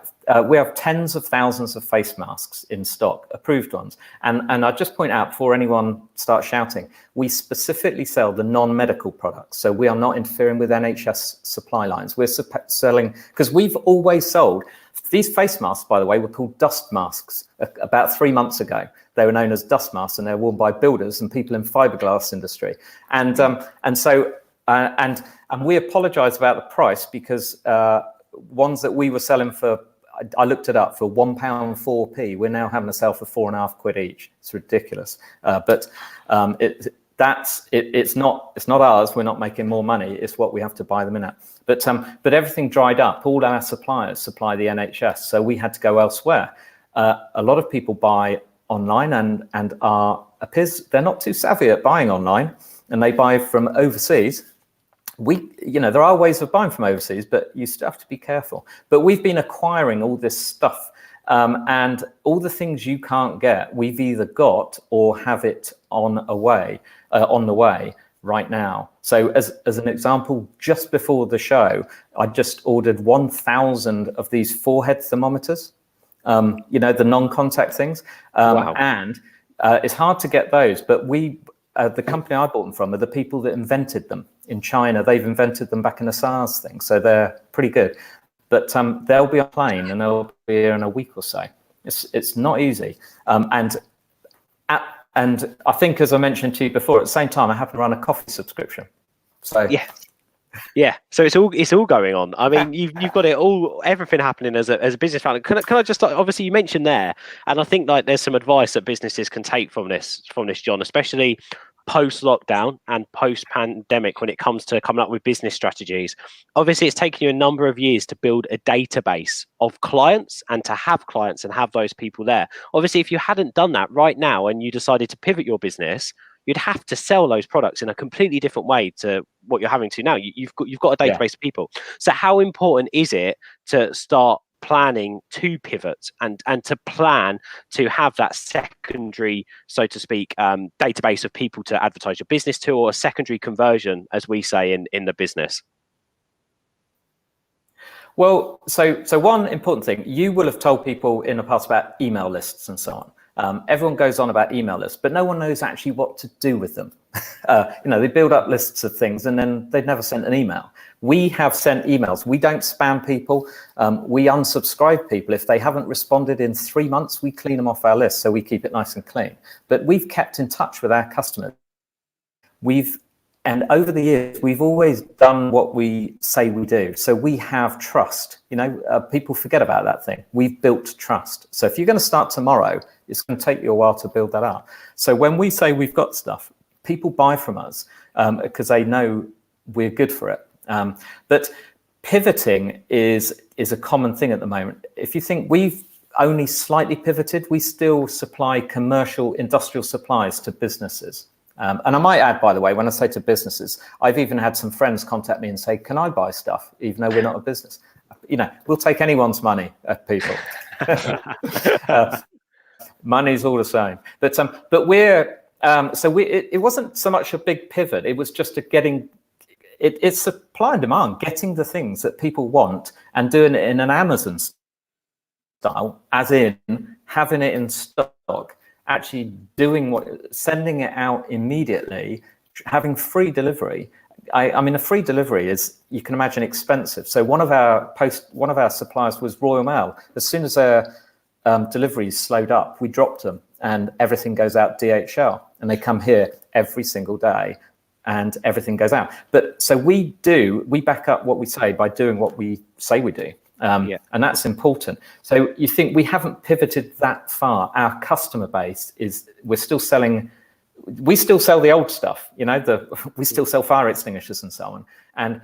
tens of thousands of face masks in stock, approved ones. And I'll just point out before anyone starts shouting, we specifically sell the non-medical products. So we are not interfering with NHS supply lines. We're selling, because we've always sold, these face masks, by the way, were called dust masks about 3 months ago. They were known as dust masks, and they're worn by builders and people in fiberglass industry. And we apologise about the price, because ones that we were selling for, I looked it up, for £1.04p. We're now having to sell for £4.5 each. It's ridiculous. But it's not ours. We're not making more money. It's what we have to buy them in at. But everything dried up. All our suppliers supply the NHS, so we had to go elsewhere. A lot of people buy online and appears they're not too savvy at buying online, and they buy from overseas. There are ways of buying from overseas, but you still have to be careful. But we've been acquiring all this stuff, and all the things you can't get, we've either got or have it on the way right now. So as an example, just before the show, I just ordered 1,000 of these forehead thermometers. The non-contact things. Wow. And it's hard to get those, but the company I bought them from are the people that invented them in China. They've invented them back in the SARS thing, so they're pretty good. But they'll be on a plane, and they'll be here in a week or so. It's not easy. And I think, as I mentioned to you before, at the same time, I happen to run a coffee subscription. So yeah. So it's all going on. I mean, you've got it all, everything happening as a business founder. Can I just, obviously you mentioned there, and I think like there's some advice that businesses can take from this, John, especially post-lockdown and post-pandemic when it comes to coming up with business strategies. Obviously, it's taken you a number of years to build a database of clients and to have clients and have those people there. Obviously, if you hadn't done that right now and you decided to pivot your business, you'd have to sell those products in a completely different way to what you're having to now. You've got a database of people. So how important is it to start planning to pivot and to plan to have that secondary, so to speak, database of people to advertise your business to, or a secondary conversion, as we say in the business? Well, so one important thing, you will have told people in the past about email lists and so on. Everyone goes on about email lists, but no one knows actually what to do with them. They build up lists of things and then they've never sent an email. We have sent emails. We don't spam people. We unsubscribe people. If they haven't responded in 3 months, we clean them off our list, so we keep it nice and clean. But we've kept in touch with our customers. And over the years, we've always done what we say we do. So we have trust. People forget about that thing. We've built trust. So if you're going to start tomorrow, it's going to take you a while to build that up. So when we say we've got stuff, people buy from us because they know we're good for it. But pivoting is a common thing at the moment. If you think we've only slightly pivoted, we still supply commercial industrial supplies to businesses. And I might add, by the way, when I say to businesses, I've even had some friends contact me and say, can I buy stuff, even though we're not a business? We'll take anyone's money, people. Money's all the same. But we're, it wasn't so much a big pivot. It was just it's supply and demand, getting the things that people want and doing it in an Amazon style, as in having it in stock, actually sending it out immediately, having free delivery. I mean, a free delivery is, you can imagine, expensive. So one of our suppliers was Royal Mail. As soon as their deliveries slowed up, we dropped them and everything goes out DHL, and they come here every single day and everything goes out. But so we back up what we say by doing what we say we do. And that's important. So you think we haven't pivoted that far. Our customer base we still sell the old stuff, we still sell fire extinguishers and so on. And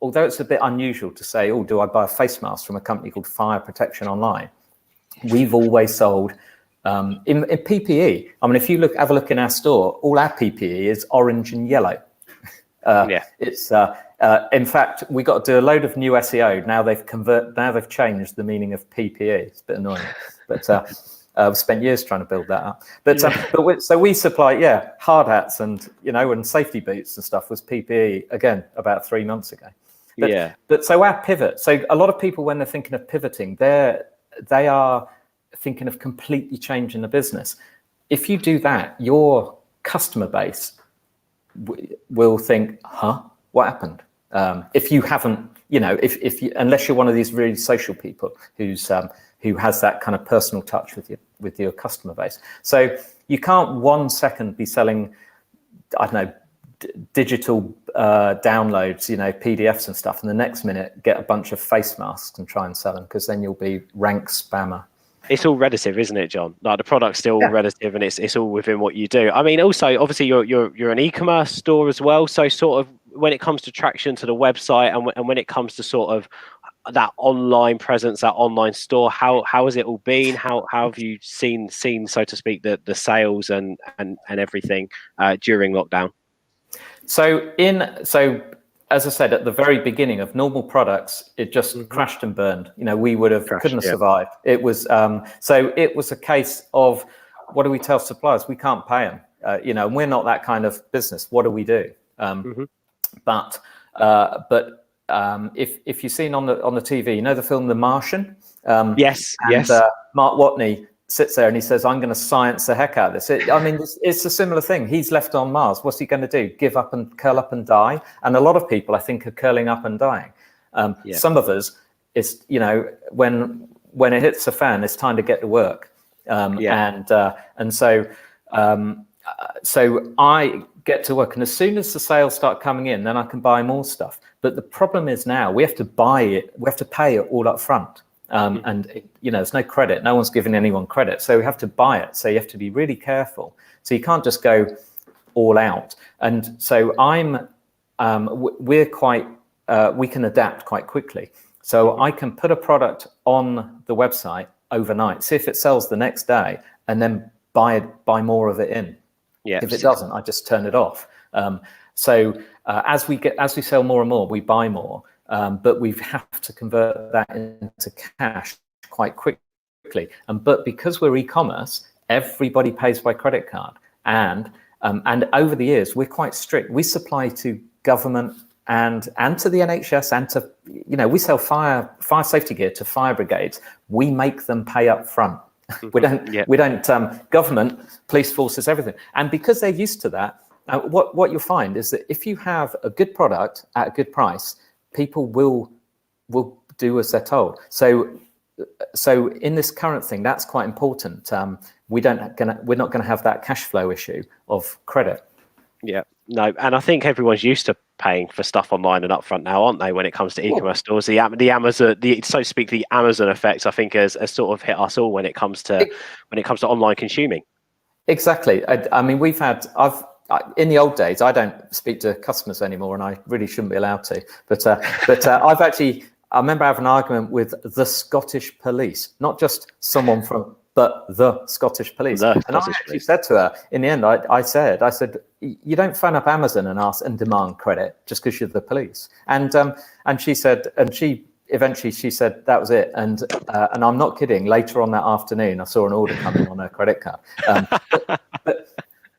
although it's a bit unusual to say, oh, do I buy a face mask from a company called Fire Protection Online? We've always sold in PPE. I mean, if you have a look in our store, all our PPE is orange and yellow. It's in fact, we got to do a load of new SEO. Now they've changed the meaning of PPE. It's a bit annoying, but we've spent years trying to build that up. So we supply hard hats and and safety boots and stuff was PPE again about 3 months ago. But so our pivot. So a lot of people, when they're thinking of pivoting, they are thinking of completely changing the business. If you do that, your customer base will think, what happened? If you haven't, unless you're one of these really social people who has that kind of personal touch with your customer base. So you can't 1 second be selling, I don't know, digital downloads, PDFs and stuff, and the next minute get a bunch of face masks and try and sell them, because then you'll be rank spammer. It's all relative, isn't it, John? Like, the product's still relative, and it's all within what you do. I mean, also, obviously, you're an e-commerce store as well. So, sort of, when it comes to traction to the website, and when it comes to sort of that online presence, that online store, how has it all been? How have you seen, so to speak, the sales and everything during lockdown? So as I said, at the very beginning of normal products, it just crashed and burned. We couldn't have survived. It was so it was a case of, what do we tell suppliers? We can't pay them. And we're not that kind of business. What do we do? But if you've seen on the TV, the film The Martian. Yes. Mark Watney sits there and he says, I'm going to science the heck out of this. It's a similar thing. He's left on Mars. What's he going to do? Give up and curl up and die? And a lot of people, I think, are curling up and dying. Some of us, it's, when it hits the fan, it's time to get to work. So I get to work, and as soon as the sales start coming in, then I can buy more stuff. But the problem is now we have to buy it. We have to pay it all up front. There's no credit. No one's giving anyone credit. So we have to buy it. So you have to be really careful. So you can't just go all out. And so we're quite, we can adapt quite quickly. So I can put a product on the website overnight, see if it sells the next day, and then buy more of it in. If it doesn't, I just turn it off. As we sell more and more, we buy more. But we have to convert that into cash quite quickly. But because we're e-commerce, everybody pays by credit card. And over the years, we're quite strict. We supply to government and to the NHS, and to, you know, we sell fire safety gear to fire brigades. We make them pay up front. We don't government, police forces, everything. And because they're used to that, what you'll find is that if you have a good product at a good price, people will do as they're told. So in this current thing, that's quite important. We're not going to have that cash flow issue of credit. Yeah, no, and I think everyone's used to paying for stuff online and upfront now, aren't they? When it comes to e-commerce stores, the Amazon, so to speak, the Amazon effect, I think, has sort of hit us all when it comes to online consuming. Exactly. I mean, in the old days, I don't speak to customers anymore, and I really shouldn't be allowed to. But I remember having an argument with the Scottish police, not just someone but the Scottish police. I actually said to her, in the end, I said, you don't phone up Amazon and ask and demand credit just because you're the police. And she said, and she eventually said that was it. And I'm not kidding. Later on that afternoon, I saw an order coming on her credit card. But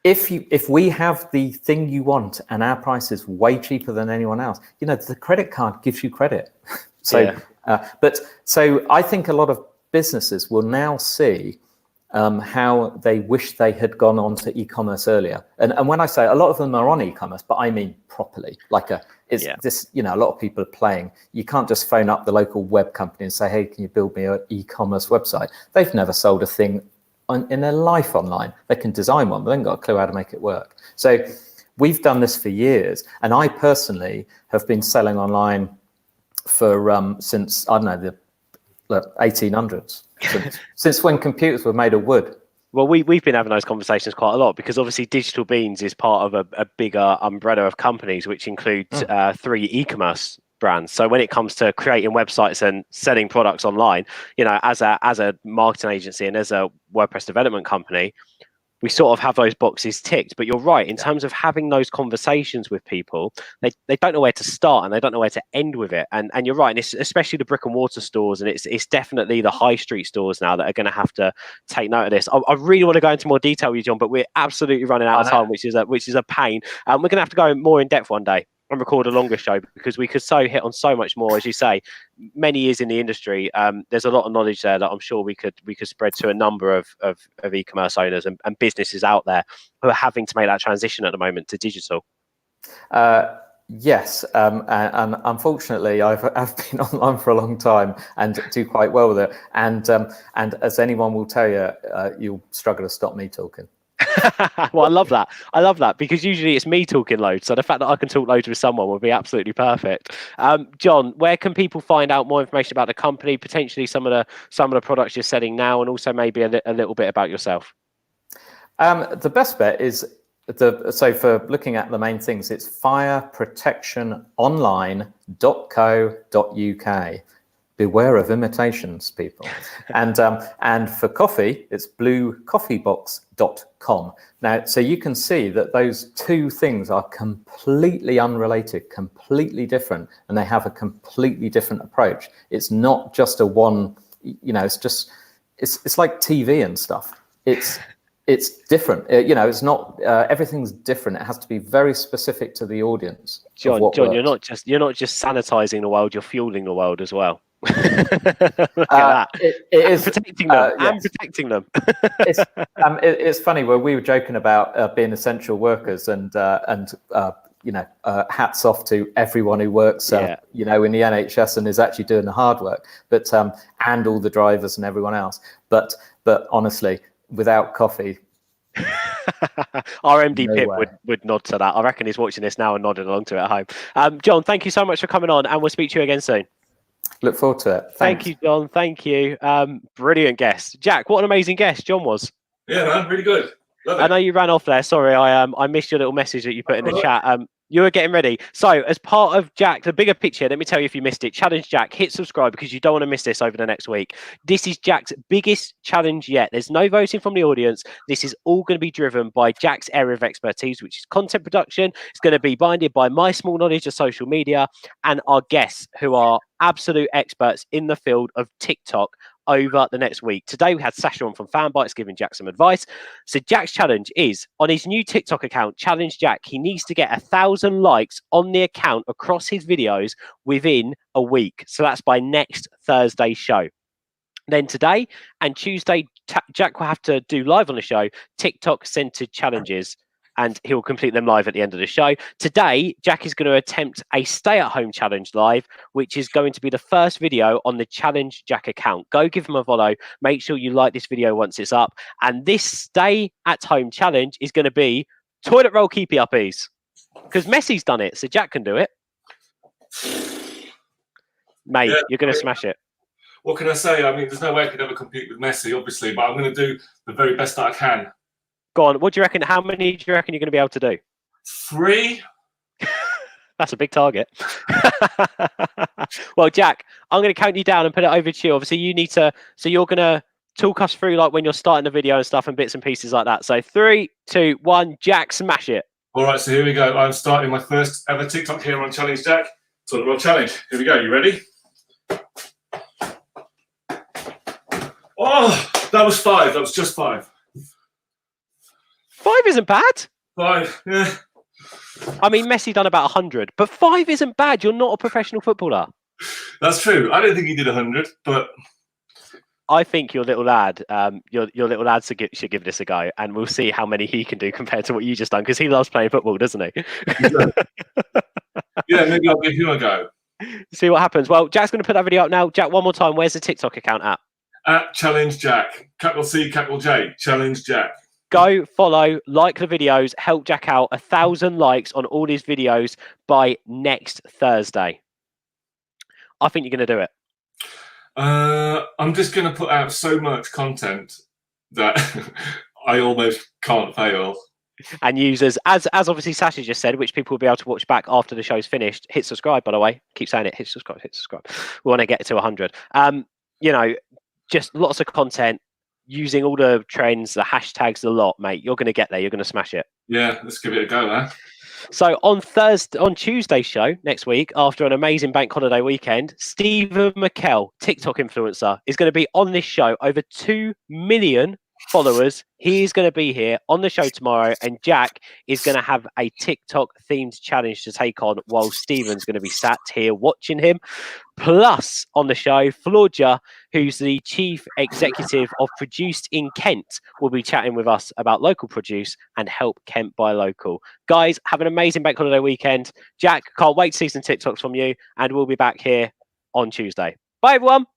if we have the thing you want and our price is way cheaper than anyone else, you know, the credit card gives you credit. So I think a lot of businesses will now see how they wish they had gone on to e-commerce earlier. And when I say a lot of them are on e-commerce, but I mean properly, this, you know, a lot of people are playing. You can't just phone up the local web company and say, hey, can you build me an e-commerce website? They've never sold a thing in their life online. They can design one, but they haven't got a clue how to make it work. So we've done this for years. And I personally have been selling online for since, I don't know, the 1800s, since when computers were made of wood. Well, we've been having those conversations quite a lot, because obviously Digital Beans is part of a bigger umbrella of companies, which includes 3 e-commerce brands. So when it comes to creating websites and selling products online, you know, as a marketing agency and as a WordPress development company, we sort of have those boxes ticked. But you're right, in terms of having those conversations with people, they don't know where to start and they don't know where to end with it. And you're right, and it's especially the brick and mortar stores, and it's definitely the high street stores now that are going to have to take note of this. I really want to go into more detail with you, John, but we're absolutely running out of time, which is a pain. We're going to have to go more in depth one day and record a longer show, because we could hit on so much more. As you say, many years in the industry, there's a lot of knowledge there that I'm sure we could spread to a number of e-commerce owners and businesses out there who are having to make that transition at the moment to digital. Yes, and unfortunately, I've been online for a long time and do quite well with it. And as anyone will tell you, you'll struggle to stop me talking. Well, I love that, because usually it's me talking loads, so the fact that I can talk loads with someone would be absolutely perfect. John, where can people find out more information about the company, potentially some of the products you're selling now, and also maybe a little bit about yourself? The best bet is so for looking at the main things, it's fireprotectiononline.co.uk. Beware of imitations, people. And for coffee, it's bluecoffeebox.com. Now, so you can see that those two things are completely unrelated, completely different, and they have a completely different approach. It's not just a one, you know, it's like TV and stuff. It's different. You know, it's not everything's different. It has to be very specific to the audience. John, you're not just sanitizing the world, you're fueling the world as well. Look at that. It is protecting them. Yes. Protecting them. It's funny where we were joking about being essential workers, and you know, hats off to everyone who works you know, in the NHS and is actually doing the hard work, but and all the drivers and everyone else. But honestly, without coffee, our MD Pip would nod to that. I reckon he's watching this now and nodding along to it at home. John, thank you so much for coming on, and we'll speak to you again soon. Look forward to it. Thank you, John. Thank you. Brilliant guest. Jack, what an amazing guest John was. Yeah, man, really good. Love it. I know you ran off there. Sorry, I missed your little message that you put in the chat. You were getting ready. So as part of Jack, the bigger picture, let me tell you if you missed it, challenge Jack, hit subscribe, because you don't want to miss this over the next week. This is Jack's biggest challenge yet. There's no voting from the audience. This is all going to be driven by Jack's area of expertise, which is content production. It's going to be binded by my small knowledge of social media and our guests, who are absolute experts in the field of TikTok over the next week. Today we had Sasha on from Fanbytes giving Jack some advice. So Jack's challenge is on his new TikTok account, Challenge Jack. He needs to get 1,000 likes on the account across his videos within a week. So that's by next Thursday's show. Then today and Tuesday, Jack will have to do live on the show TikTok centered challenges, and he'll complete them live at the end of the show. Today, Jack is going to attempt a stay-at-home challenge live, which is going to be the first video on the Challenge Jack account. Go give him a follow. Make sure you like this video once it's up. And this stay-at-home challenge is going to be toilet roll keepy uppies, because Messi's done it, so Jack can do it. Mate, yeah, you're going to smash it. What can I say? I mean, there's no way I could ever compete with Messi, obviously, but I'm going to do the very best that I can. Go on. What do you reckon? How many do you reckon you're going to be able to do? 3. That's a big target. Well, Jack, I'm going to count you down and put it over to you. Obviously, you need to. So you're going to talk us through like when you're starting the video and stuff and bits and pieces like that. So 3, 2, 1, Jack, smash it. All right. So here we go. I'm starting my first ever TikTok here on Challenge Jack. Toilet roll challenge. Here we go. You ready? Oh, that was 5. That was just 5. 5 isn't bad. 5, yeah. I mean, Messi done about 100, but 5 isn't bad. You're not a professional footballer. That's true. I don't think he did 100, but I think your little lad, your little lad should give this a go, and we'll see how many he can do compared to what you just done, because he loves playing football, doesn't he? Yeah, maybe I'll give you a go. See what happens. Well, Jack's going to put that video up now. Jack, one more time. Where's the TikTok account at? At Challenge Jack. Capital C, capital J. Challenge Jack. Go follow, like the videos, help Jack out. 1,000 likes on all his videos by next Thursday. I think you're going to do it. I'm just going to put out so much content that I almost can't fail. And users, as obviously Sasha just said, which people will be able to watch back after the show's finished. Hit subscribe, by the way. Keep saying it. Hit subscribe. Hit subscribe. We want to get to 100. You know, just lots of content. Using all the trends, the hashtags, a lot, mate. You're going to get there. You're going to smash it. Yeah, let's give it a go, man. So on Tuesday's show next week, after an amazing bank holiday weekend, Stephen McKell, TikTok influencer, is going to be on this show. Over 2 million followers. He is going to be here on the show tomorrow, and Jack is going to have a TikTok themed challenge to take on while Stephen's going to be sat here watching him. Plus on the show, Florgia, who's the chief executive of Produced in Kent, will be chatting with us about local produce and help Kent buy local. Guys, have an amazing bank holiday weekend. Jack, can't wait to see some TikToks from you, and we'll be back here on Tuesday. Bye everyone.